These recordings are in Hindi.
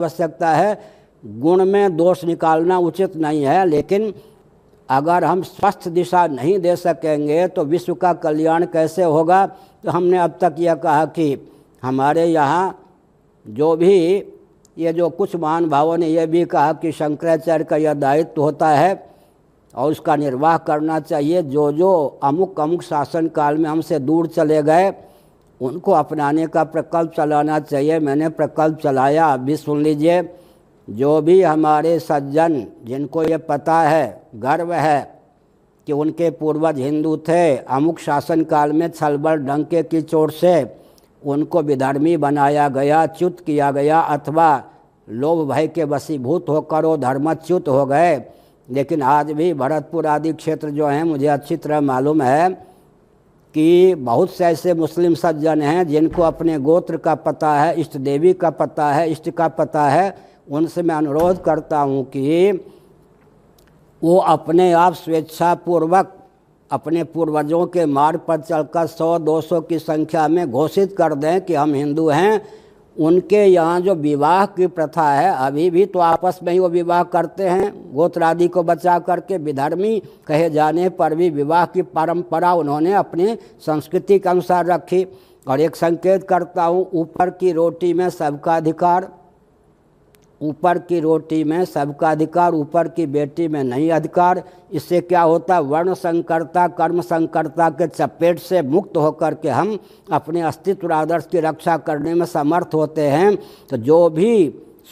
आवश्यकता है। गुण में दोष निकालना उचित नहीं है, लेकिन अगर हम स्वस्थ दिशा नहीं दे सकेंगे तो विश्व का कल्याण कैसे होगा। तो हमने अब तक यह कहा कि हमारे यहाँ जो भी ये जो कुछ महान भावों ने यह भी कहा कि शंकराचार्य का यह दायित्व होता है और उसका निर्वाह करना चाहिए। जो जो अमुक अमुक शासन काल में हमसे दूर चले गए उनको अपनाने का प्रकल्प चलाना चाहिए। मैंने प्रकल्प चलाया, आप भी सुन लीजिए। जो भी हमारे सज्जन जिनको ये पता है, गर्व है कि उनके पूर्वज हिंदू थे, अमुक शासन काल में छलबल डंके की चोट से उनको विधर्मी बनाया गया, च्युत किया गया, अथवा लोभ भय के वशीभूत होकर वो धर्मच्युत हो गए। लेकिन आज भी भरतपुर आदि क्षेत्र जो हैं, मुझे अच्छी तरह मालूम है कि बहुत से ऐसे मुस्लिम सज्जन हैं जिनको अपने गोत्र का पता है, इष्ट देवी का पता है, इष्ट का पता है। उनसे मैं अनुरोध करता हूं कि वो अपने आप स्वेच्छापूर्वक अपने पूर्वजों के मार्ग पर चलकर 100-200 की संख्या में घोषित कर दें कि हम हिंदू हैं। उनके यहाँ जो विवाह की प्रथा है, अभी भी तो आपस में ही वो विवाह करते हैं, गोत्र आदि को बचा करके। विधर्मी कहे जाने पर भी विवाह की परंपरा उन्होंने अपनी संस्कृति के अनुसार रखी। और एक संकेत करता हूँ, ऊपर की रोटी में सबका अधिकार, ऊपर की रोटी में सबका अधिकार, ऊपर की बेटी में नहीं अधिकार। इससे क्या होता है, वर्ण संकरता, कर्म संकरता के चपेट से मुक्त होकर के हम अपने अस्तित्व आदर्श की रक्षा करने में समर्थ होते हैं। तो जो भी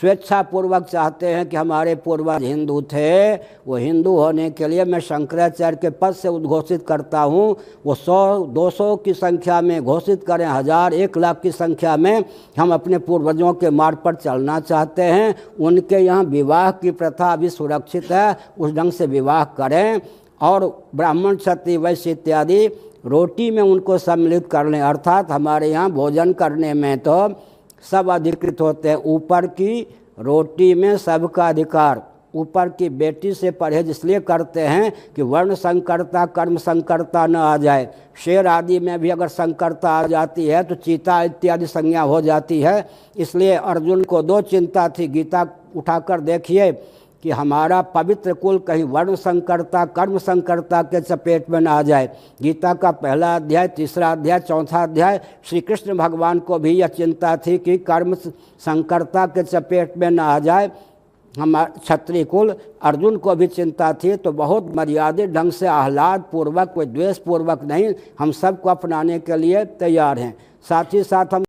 स्वेच्छापूर्वक चाहते हैं कि हमारे पूर्वज हिंदू थे, वो हिंदू होने के लिए मैं शंकराचार्य के पद से उद्घोषित करता हूँ। वो 100-200 की संख्या में घोषित करें, 1000-1,00,000 की संख्या में हम अपने पूर्वजों के मार्ग पर चलना चाहते हैं। उनके यहाँ विवाह की प्रथा अभी सुरक्षित है, उस ढंग से विवाह करें। और ब्राह्मण क्षत्रिय वैश्य इत्यादि रोटी में उनको सम्मिलित कर लें। अर्थात हमारे यहाँ भोजन करने में तो सब अधिकृत होते हैं। ऊपर की रोटी में सबका अधिकार, ऊपर की बेटी से परहेज इसलिए करते हैं कि वर्ण संकरता, कर्म संकरता न आ जाए। शेर आदि में भी अगर संकरता आ जाती है तो चीता इत्यादि संज्ञा हो जाती है। इसलिए अर्जुन को 2 चिंता थी। गीता उठाकर देखिए कि हमारा पवित्र कुल कहीं वर्ण संकरता, कर्म संकरता के चपेट में न आ जाए। गीता का पहला अध्याय, तीसरा अध्याय, चौथा अध्याय, श्री कृष्ण भगवान को भी यह चिंता थी कि कर्म संकरता के चपेट में न आ जाए हमारा क्षत्रिय कुल। अर्जुन को भी चिंता थी। तो बहुत मर्यादित ढंग से, आह्लाद पूर्वक, कोई द्वेष पूर्वक नहीं, हम सबको अपनाने के लिए तैयार हैं। साथ ही साथ हम